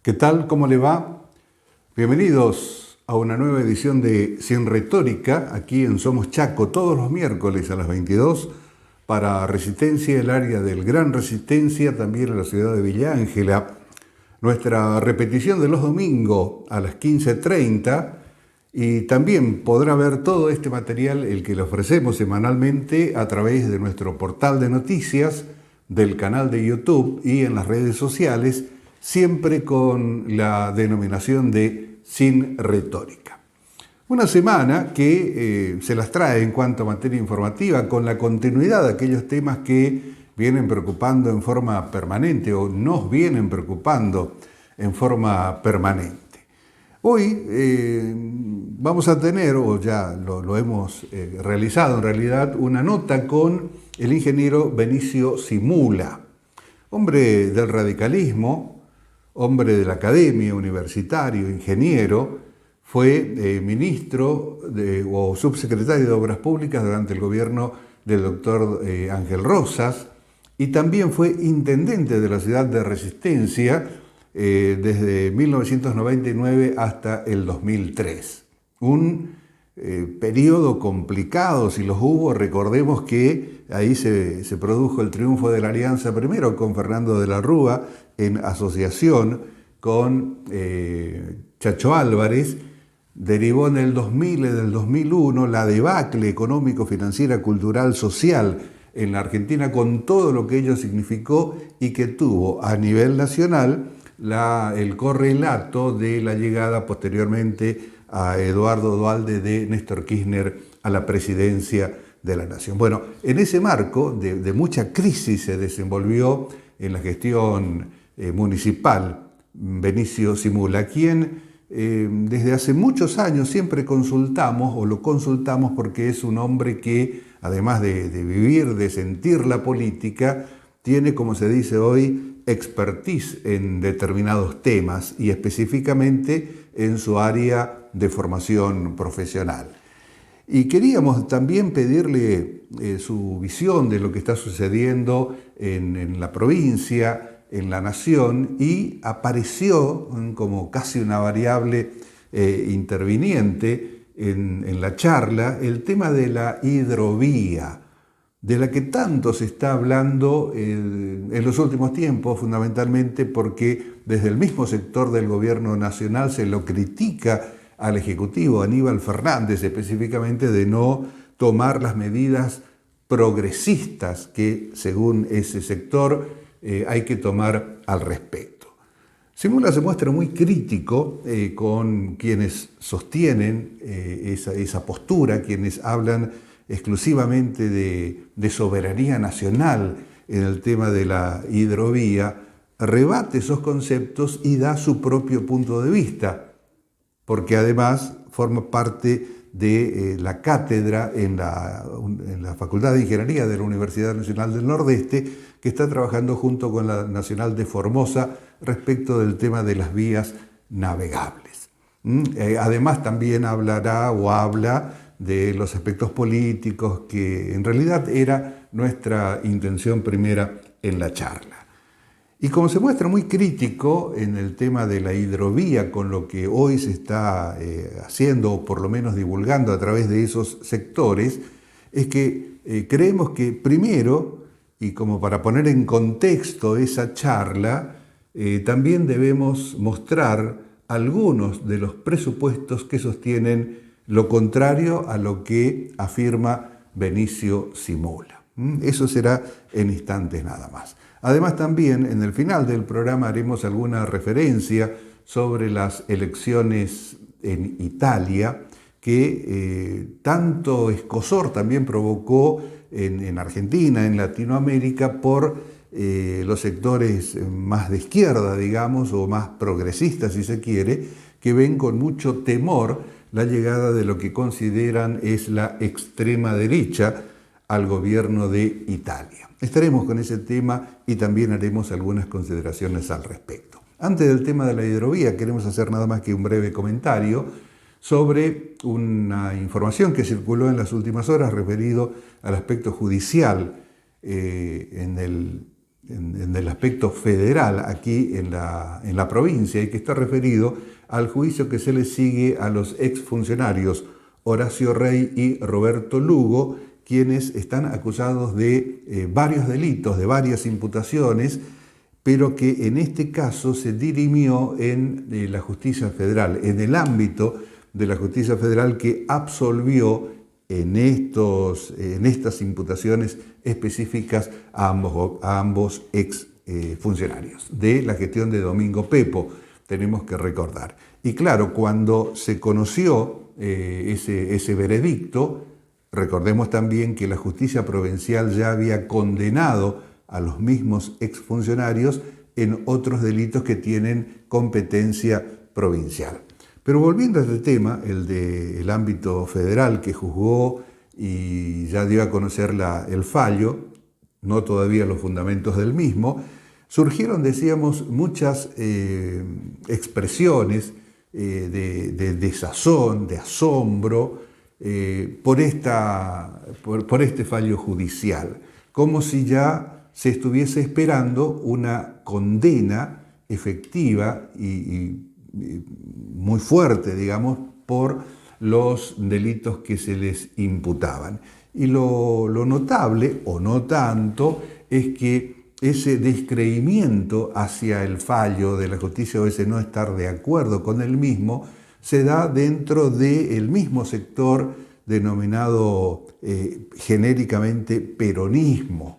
¿Qué tal? ¿Cómo le va? Bienvenidos a una nueva edición de Sin Retórica, aquí en Somos Chaco, todos los miércoles a las 22, para Resistencia, el área del Gran Resistencia, también en la ciudad de Villa Ángela. Nuestra repetición de los domingos a las 15:30, y también podrá ver todo este material, el que le ofrecemos semanalmente, a través de nuestro portal de noticias, del canal de YouTube y en las redes sociales, siempre con la denominación de Sin Retórica. Una semana que se las trae en cuanto a materia informativa, con la continuidad de aquellos temas que vienen preocupando en forma permanente o nos vienen preocupando en forma permanente. Hoy vamos a tener, o ya lo hemos realizado en realidad, una nota con el ingeniero Benicio Simula, hombre del radicalismo, hombre de la academia, universitario, ingeniero. Fue ministro o subsecretario de Obras Públicas durante el gobierno del doctor Ángel Rosas, y también fue intendente de la ciudad de Resistencia desde 1999 hasta el 2003. Un periodo complicado, si los hubo. Recordemos que ahí se produjo el triunfo de la Alianza, primero con Fernando de la Rúa, en asociación con Chacho Álvarez. Derivó en el 2000 y del 2001 la debacle económico, financiera, cultural, social en la Argentina, con todo lo que ello significó, y que tuvo a nivel nacional el correlato de la llegada posteriormente a Eduardo Duhalde de Néstor Kirchner a la presidencia de la Nación. Bueno, en ese marco de mucha crisis se desenvolvió en la gestión municipal Benicio Simula, quien desde hace muchos años siempre consultamos, o lo consultamos, porque es un hombre que, además de vivir, de sentir la política, tiene, como se dice hoy, expertise en determinados temas, y específicamente en su área de formación profesional. Y queríamos también pedirle su visión de lo que está sucediendo en la provincia, en la nación, y apareció como casi una variable interviniente en la charla el tema de la hidrovía, de la que tanto se está hablando en los últimos tiempos, fundamentalmente porque desde el mismo sector del gobierno nacional se lo critica al Ejecutivo, Aníbal Fernández específicamente, de no tomar las medidas progresistas que, según ese sector, hay que tomar al respecto. Simula se muestra muy crítico con quienes sostienen esa postura, quienes hablan exclusivamente de soberanía nacional en el tema de la hidrovía. Rebate esos conceptos y da su propio punto de vista, porque además forma parte de la cátedra en la Facultad de Ingeniería de la Universidad Nacional del Nordeste, que está trabajando junto con la Nacional de Formosa respecto del tema de las vías navegables. Además también habla de los aspectos políticos, que en realidad era nuestra intención primera en la charla. Y como se muestra muy crítico en el tema de la hidrovía, con lo que hoy se está haciendo, o por lo menos divulgando a través de esos sectores, es que creemos que primero, y como para poner en contexto esa charla, también debemos mostrar algunos de los presupuestos que sostienen lo contrario a lo que afirma Benicio Simula. Eso será en instantes nada más. Además, también en el final del programa haremos alguna referencia sobre las elecciones en Italia, que tanto escozor también provocó en Argentina, en Latinoamérica, por los sectores más de izquierda, digamos, o más progresistas, si se quiere, que ven con mucho temor la llegada de lo que consideran es la extrema derecha al gobierno de Italia. Estaremos con ese tema y también haremos algunas consideraciones al respecto. Antes del tema de la hidrovía, queremos hacer nada más que un breve comentario sobre una información que circuló en las últimas horas referido al aspecto judicial en en el aspecto federal aquí en la provincia, y que está referido al juicio que se le sigue a los exfuncionarios Horacio Rey y Roberto Lugo, quienes están acusados de varios delitos, de varias imputaciones, pero que en este caso se dirimió en la justicia federal, en el ámbito de la justicia federal, que absolvió en estas imputaciones específicas a ambos ex funcionarios de la gestión de Domingo Pepo, tenemos que recordar. Y claro, cuando se conoció ese veredicto, recordemos también que la justicia provincial ya había condenado a los mismos exfuncionarios en otros delitos que tienen competencia provincial. Pero volviendo a este tema, el del ámbito federal, que juzgó y ya dio a conocer el fallo, no todavía los fundamentos del mismo, surgieron, decíamos, muchas expresiones de desazón, de asombro por este fallo judicial, como si ya se estuviese esperando una condena efectiva y muy fuerte, digamos, por los delitos que se les imputaban. Y lo notable, o no tanto, es que ese descreimiento hacia el fallo de la justicia, o ese no estar de acuerdo con el mismo, se da dentro del mismo sector denominado genéricamente peronismo.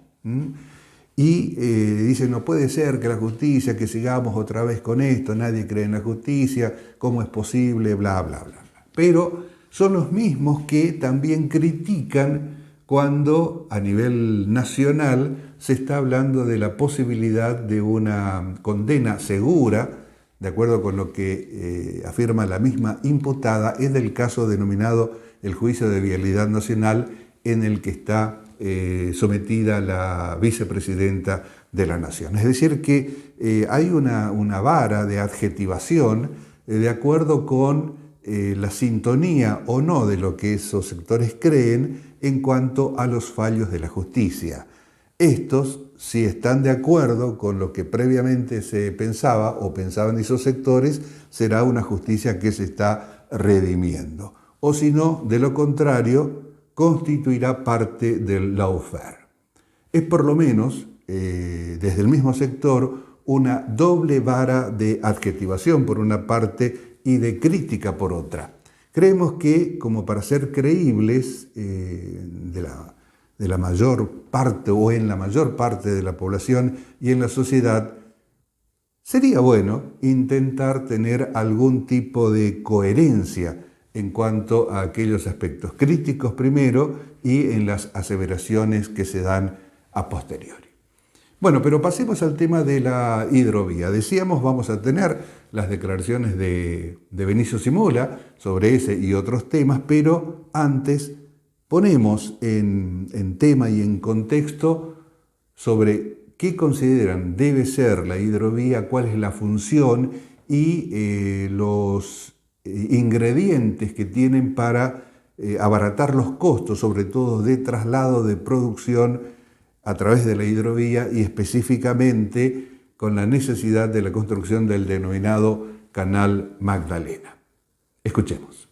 Y dicen, no puede ser que la justicia, que sigamos otra vez con esto, nadie cree en la justicia, ¿cómo es posible? Bla, bla, bla. Pero son los mismos que también critican cuando a nivel nacional se está hablando de la posibilidad de una condena segura, de acuerdo con lo que afirma la misma imputada, es del caso denominado el juicio de vialidad nacional, en el que está sometida la vicepresidenta de la Nación. Es decir, que hay una vara de adjetivación de acuerdo con la sintonía o no de lo que esos sectores creen en cuanto a los fallos de la justicia. Estos, si están de acuerdo con lo que previamente se pensaba o pensaban esos sectores, será una justicia que se está redimiendo. O si no, de lo contrario, constituirá parte del lawfare. Es por lo menos, desde el mismo sector, una doble vara de adjetivación por una parte y de crítica por otra. Creemos que, como para ser creíbles de la mayor parte o en la mayor parte de la población y en la sociedad, sería bueno intentar tener algún tipo de coherencia en cuanto a aquellos aspectos críticos primero y en las aseveraciones que se dan a posteriori. Bueno, pero pasemos al tema de la hidrovía. Decíamos, vamos a tener las declaraciones de Benicio Simula sobre ese y otros temas, pero antes ponemos en tema y en contexto sobre qué consideran debe ser la hidrovía, cuál es la función y los ingredientes que tienen para abaratar los costos, sobre todo de traslado de producción a través de la hidrovía y específicamente con la necesidad de la construcción del denominado Canal Magdalena. Escuchemos.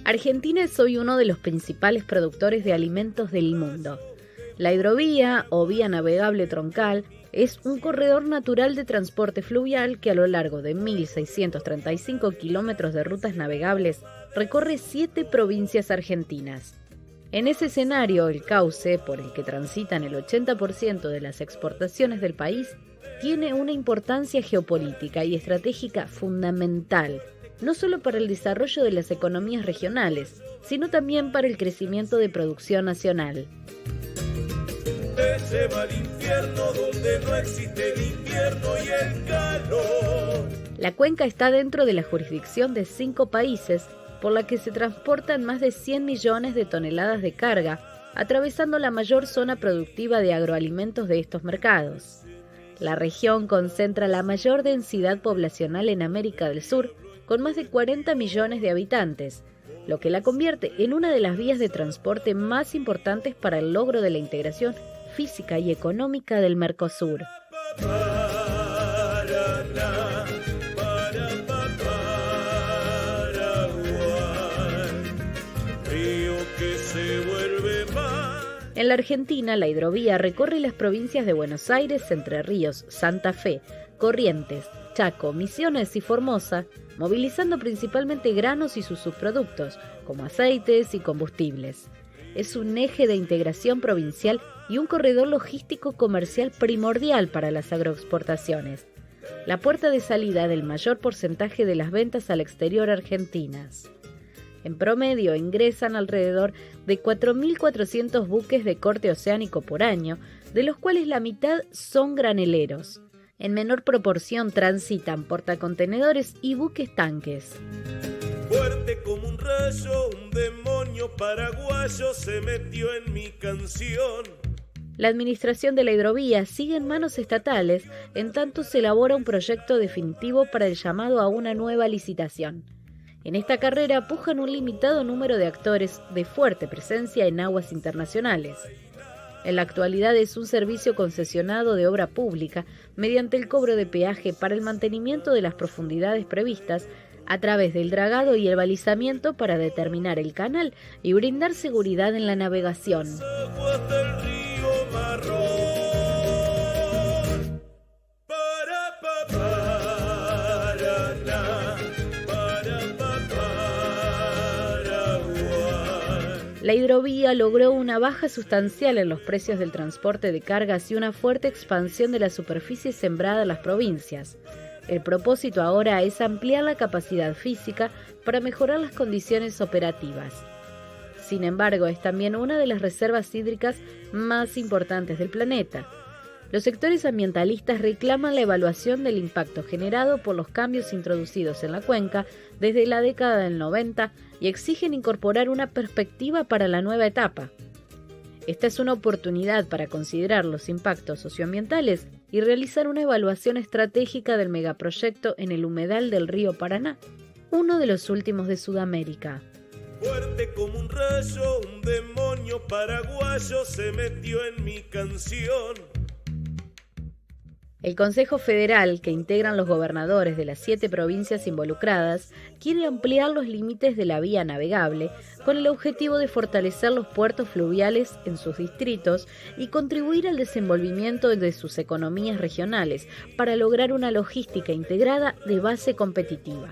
Argentina es hoy uno de los principales productores de alimentos del mundo. La hidrovía, o vía navegable troncal, es un corredor natural de transporte fluvial que a lo largo de 1.635 kilómetros de rutas navegables recorre 7 provincias argentinas. En ese escenario, el cauce, por el que transitan el 80% de las exportaciones del país, tiene una importancia geopolítica y estratégica fundamental, no solo para el desarrollo de las economías regionales, sino también para el crecimiento de producción nacional. Se va al infierno donde no existe el invierno y el calor. La cuenca está dentro de la jurisdicción de 5 países, por la que se transportan más de 100 millones de toneladas de carga, atravesando la mayor zona productiva de agroalimentos de estos mercados. La región concentra la mayor densidad poblacional en América del Sur, con más de 40 millones de habitantes, lo que la convierte en una de las vías de transporte más importantes para el logro de la integración física y económica del Mercosur. En la Argentina, la hidrovía recorre las provincias de Buenos Aires, Entre Ríos, Santa Fe, Corrientes, Chaco, Misiones y Formosa, movilizando principalmente granos y sus subproductos, como aceites y combustibles. Es un eje de integración provincial y un corredor logístico comercial primordial para las agroexportaciones, la puerta de salida del mayor porcentaje de las ventas al exterior argentinas. En promedio ingresan alrededor de 4.400 buques de corte oceánico por año, de los cuales la mitad son graneleros. En menor proporción transitan portacontenedores y buques tanques. Fuerte como un rayo, un demonio paraguayo se metió en mi canción. La administración de la hidrovía sigue en manos estatales, en tanto se elabora un proyecto definitivo para el llamado a una nueva licitación. En esta carrera pujan un limitado número de actores de fuerte presencia en aguas internacionales. En la actualidad es un servicio concesionado de obra pública mediante el cobro de peaje para el mantenimiento de las profundidades previstas a través del dragado y el balizamiento para determinar el canal y brindar seguridad en la navegación. La hidrovía logró una baja sustancial en los precios del transporte de cargas y una fuerte expansión de la superficie sembrada en las provincias. El propósito ahora es ampliar la capacidad física para mejorar las condiciones operativas. Sin embargo, es también una de las reservas hídricas más importantes del planeta. Los sectores ambientalistas reclaman la evaluación del impacto generado por los cambios introducidos en la cuenca desde la década del 90 y exigen incorporar una perspectiva para la nueva etapa. Esta es una oportunidad para considerar los impactos socioambientales y realizar una evaluación estratégica del megaproyecto en el humedal del río Paraná, uno de los últimos de Sudamérica. Fuerte como un rayo, un demonio paraguayo se metió en mi canción. El Consejo Federal, que integran los gobernadores de las 7 provincias involucradas, quiere ampliar los límites de la vía navegable con el objetivo de fortalecer los puertos fluviales en sus distritos y contribuir al desenvolvimiento de sus economías regionales para lograr una logística integrada de base competitiva.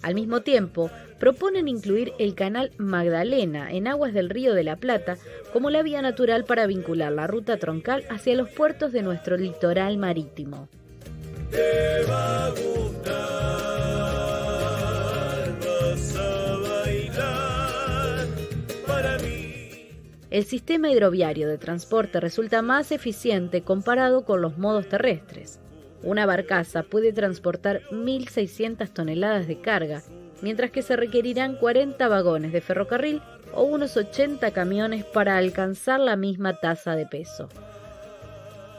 Al mismo tiempo, proponen incluir el canal Magdalena en aguas del Río de la Plata como la vía natural para vincular la ruta troncal hacia los puertos de nuestro litoral marítimo. Te va a gustar, vas a bailar para mí. El sistema hidroviario de transporte resulta más eficiente comparado con los modos terrestres. Una barcaza puede transportar 1.600 toneladas de carga, mientras que se requerirán 40 vagones de ferrocarril o unos 80 camiones para alcanzar la misma tasa de peso.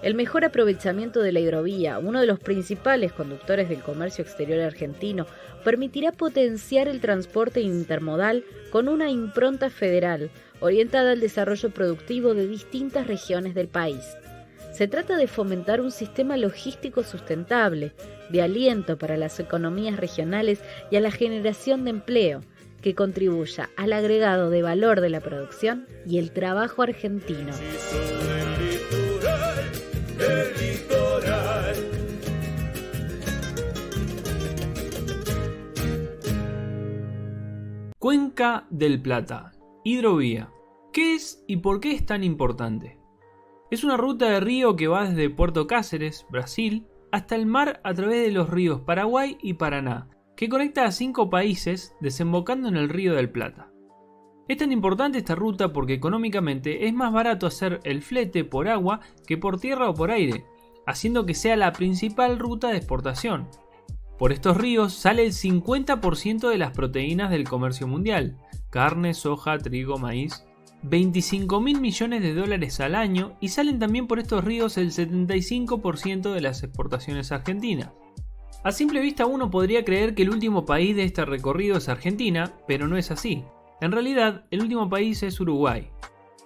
El mejor aprovechamiento de la hidrovía, uno de los principales conductores del comercio exterior argentino, permitirá potenciar el transporte intermodal con una impronta federal orientada al desarrollo productivo de distintas regiones del país. Se trata de fomentar un sistema logístico sustentable, de aliento para las economías regionales y a la generación de empleo, que contribuya al agregado de valor de la producción y el trabajo argentino. Cuenca del Plata, hidrovía. ¿Qué es y por qué es tan importante? Es una ruta de río que va desde Puerto Cáceres, Brasil, hasta el mar a través de los ríos Paraguay y Paraná, que conecta a 5 países desembocando en el Río del Plata. Es tan importante esta ruta porque económicamente es más barato hacer el flete por agua que por tierra o por aire, haciendo que sea la principal ruta de exportación. Por estos ríos sale el 50% de las proteínas del comercio mundial: carne, soja, trigo, maíz. 25.000 millones de dólares al año y salen también por estos ríos el 75% de las exportaciones argentinas. A simple vista uno podría creer que el último país de este recorrido es Argentina, pero no es así. En realidad, el último país es Uruguay.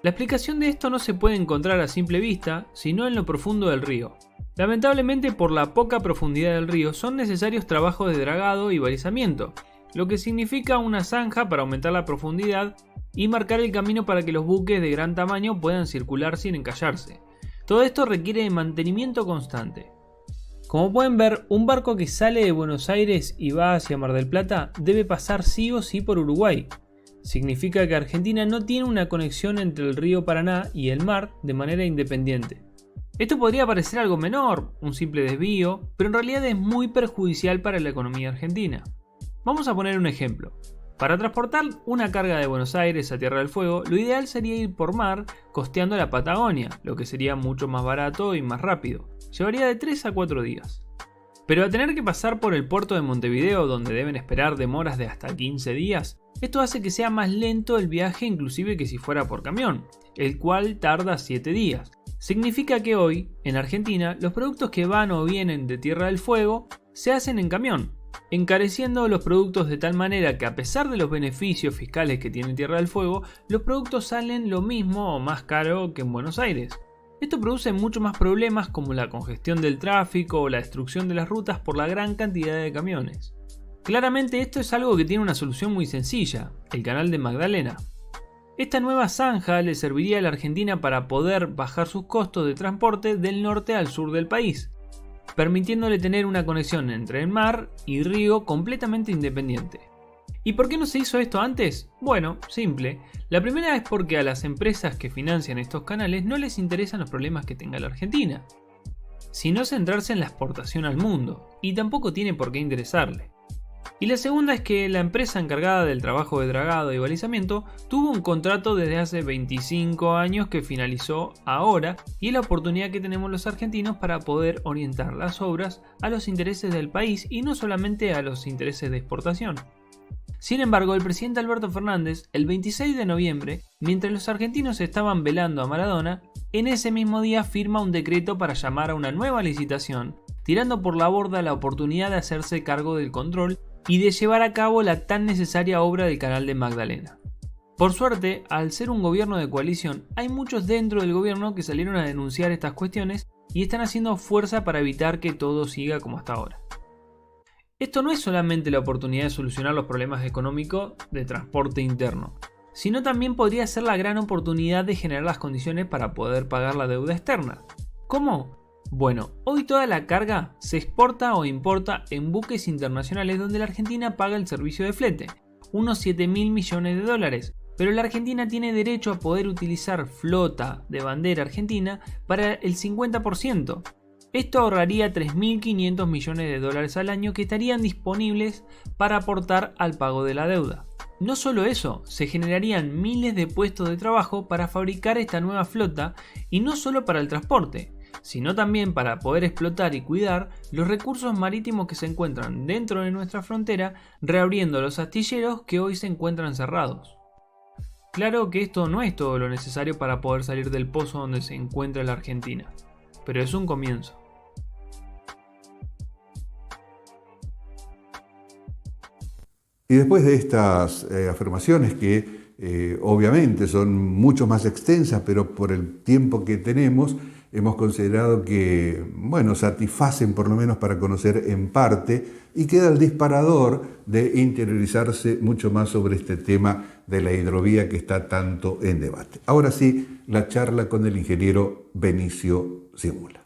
La explicación de esto no se puede encontrar a simple vista, sino en lo profundo del río. Lamentablemente, por la poca profundidad del río, son necesarios trabajos de dragado y balizamiento, lo que significa una zanja para aumentar la profundidad y marcar el camino para que los buques de gran tamaño puedan circular sin encallarse. Todo esto requiere de mantenimiento constante. Como pueden ver, un barco que sale de Buenos Aires y va hacia Mar del Plata debe pasar sí o sí por Uruguay. Significa que Argentina no tiene una conexión entre el río Paraná y el mar de manera independiente. Esto podría parecer algo menor, un simple desvío, pero en realidad es muy perjudicial para la economía argentina. Vamos a poner un ejemplo. Para transportar una carga de Buenos Aires a Tierra del Fuego, lo ideal sería ir por mar costeando la Patagonia, lo que sería mucho más barato y más rápido. Llevaría de 3 a 4 días. Pero al tener que pasar por el puerto de Montevideo, donde deben esperar demoras de hasta 15 días, esto hace que sea más lento el viaje inclusive que si fuera por camión, el cual tarda 7 días. Significa que hoy, en Argentina, los productos que van o vienen de Tierra del Fuego se hacen en camión, encareciendo los productos de tal manera que a pesar de los beneficios fiscales que tiene Tierra del Fuego, los productos salen lo mismo o más caro que en Buenos Aires. Esto produce mucho más problemas como la congestión del tráfico o la destrucción de las rutas por la gran cantidad de camiones. Claramente esto es algo que tiene una solución muy sencilla, el canal de Magdalena. Esta nueva zanja le serviría a la Argentina para poder bajar sus costos de transporte del norte al sur del país, permitiéndole tener una conexión entre el mar y río completamente independiente. ¿Y por qué no se hizo esto antes? Bueno, simple. La primera es porque a las empresas que financian estos canales no les interesan los problemas que tenga la Argentina, sino centrarse en la exportación al mundo, y tampoco tiene por qué interesarle. Y la segunda es que la empresa encargada del trabajo de dragado y balizamiento tuvo un contrato desde hace 25 años que finalizó ahora y es la oportunidad que tenemos los argentinos para poder orientar las obras a los intereses del país y no solamente a los intereses de exportación. Sin embargo, el presidente Alberto Fernández, el 26 de noviembre, mientras los argentinos estaban velando a Maradona, en ese mismo día firma un decreto para llamar a una nueva licitación, tirando por la borda la oportunidad de hacerse cargo del control y de llevar a cabo la tan necesaria obra del canal de Magdalena. Por suerte, al ser un gobierno de coalición, hay muchos dentro del gobierno que salieron a denunciar estas cuestiones y están haciendo fuerza para evitar que todo siga como hasta ahora. Esto no es solamente la oportunidad de solucionar los problemas económicos de transporte interno, sino también podría ser la gran oportunidad de generar las condiciones para poder pagar la deuda externa. ¿Cómo? Bueno, hoy toda la carga se exporta o importa en buques internacionales donde la Argentina paga el servicio de flete, unos 7.000 millones de dólares, pero la Argentina tiene derecho a poder utilizar flota de bandera argentina para el 50%. Esto ahorraría 3.500 millones de dólares al año que estarían disponibles para aportar al pago de la deuda. No solo eso, se generarían miles de puestos de trabajo para fabricar esta nueva flota y no solo para el transporte, sino también para poder explotar y cuidar los recursos marítimos que se encuentran dentro de nuestra frontera, reabriendo los astilleros que hoy se encuentran cerrados. Claro que esto no es todo lo necesario para poder salir del pozo donde se encuentra la Argentina, pero es un comienzo. Y después de estas afirmaciones que obviamente son mucho más extensas, pero por el tiempo que tenemos, hemos considerado que, satisfacen por lo menos para conocer en parte y queda el disparador de interiorizarse mucho más sobre este tema de la hidrovía que está tanto en debate. Ahora sí, la charla con el ingeniero Benicio Simula.